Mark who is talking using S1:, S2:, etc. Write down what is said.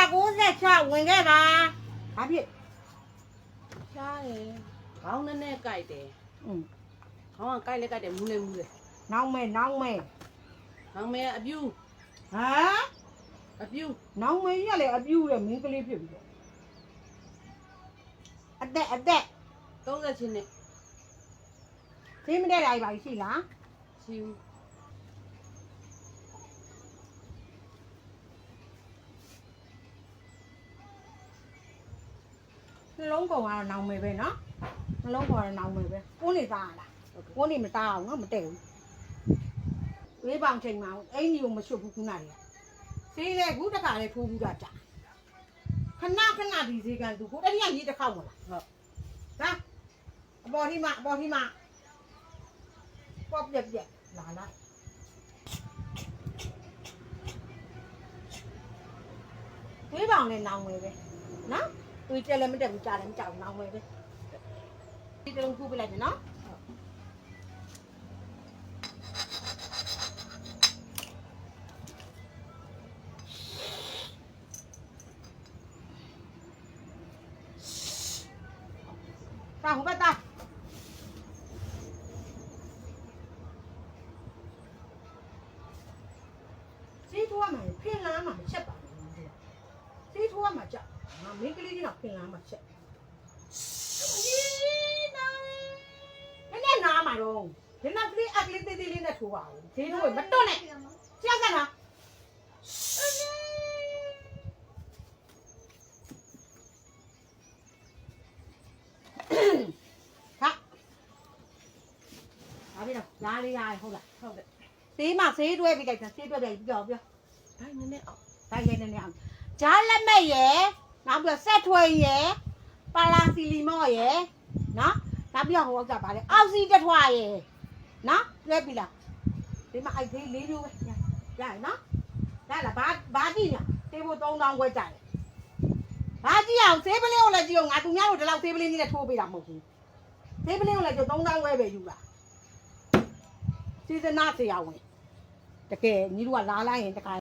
S1: 196ဝင်ခဲ့ပါဘာဖြစ်
S2: ရှားတယ်ခေါင်းနဲ့ကြိုက်တယ် ခေါင်းကကြိုက်လဲကြိုက်တယ်မူးလဲမူးလဲ
S1: နောင်မဲ
S2: ခေါင်းမဲအပြူ
S1: ဟမ်
S2: အပြူ
S1: နောင်မဲရလေအပြူတဲ့မင်းကလေးဖြစ်ပြီးတော့အသက်
S2: 30ချင်းနဲ့
S1: သိမတဲ့လိုက်ပါရှိလား
S2: ရှိဘူး
S1: နှလုံးကောင်ကတော့နောင်မဲပဲနော်နှလုံးကောင်ကတော့နောင်မဲပဲကိုးနေသားလားကိုးနေမသားအောင်နော်မတည့်ဘူးလေးပေါင်ချိန်မှာအင်ကြီးကိုမချွတ်ဘူးခုနကစေးလေခုတခါလေထိုးဘူးတာကြာခဏဒီစေးကန်သူကိုတတိယကြီးတစ်ခေါက်မလား
S2: ဟုတ်
S1: ဟာအပေါ်ထိမှပေါက်ပြက်လာလိုက်လေးပေါင်နဲ့နောင်မဲပဲနော်သူကြက်လည်းမတက်ဘူးကြားလည်းမကြောက်နောင်မဲပဲဒီတလုံးခုပြလိုက်မယ်နော်တာဟိုဘက်တာစီးထွားမှာဖင်လာမှာချက်ပါစီးထွားမှာကြောက်ငါမင်းကလေးကြီးတော့ဖင်လာမှာချက်นี่นามาတော့ဒီနောက်ကလေးအကလေးသေးသေးလေးနဲ့ထိုးပါဦးဒီတော့မတွတ်နဲ့ကြောက်ကလားဟာဘာဖြစ်တော့လားလေးရဟုတ်လားဟုတ်တယ်သေးမသေးတွဲပြီးလိုက်တာသေးတွဲပြီးပြော
S2: ဒိုင်းနဲ့အောင်
S1: ဒါရဲနေအောင်ဂျားလက်မဲ့ရယ်နောက်ပြီးဆက်ထွေးရယ်ပါလာစီလီမော့ရယ်နော်နောက်ပြီးဟိုဥစ္စာပါလေအောက်စီတထွားရယ်နော်တွဲပြီလားဒီမှာအိုက်သေး၄မျိုးပဲရနော်ဒါလားဘာကြည့်ညတေးဖို့3000ခွဲကြတယ်ဘာကြည့်အောင်သေးပလင်းကိုလည်းကြည့်အောင်ငါသူများတို့ဒီလောက်သေးပလင်းကြီးနဲ့ထိုးပေးတာမဟုတ်ဘူးသေးပလင်းကိုလည်းကြည့်3000ခွဲပဲယူတာစီစနာဆရာဝင်တကယ်ညီတို့ကလာလိုက်ရင်တခါ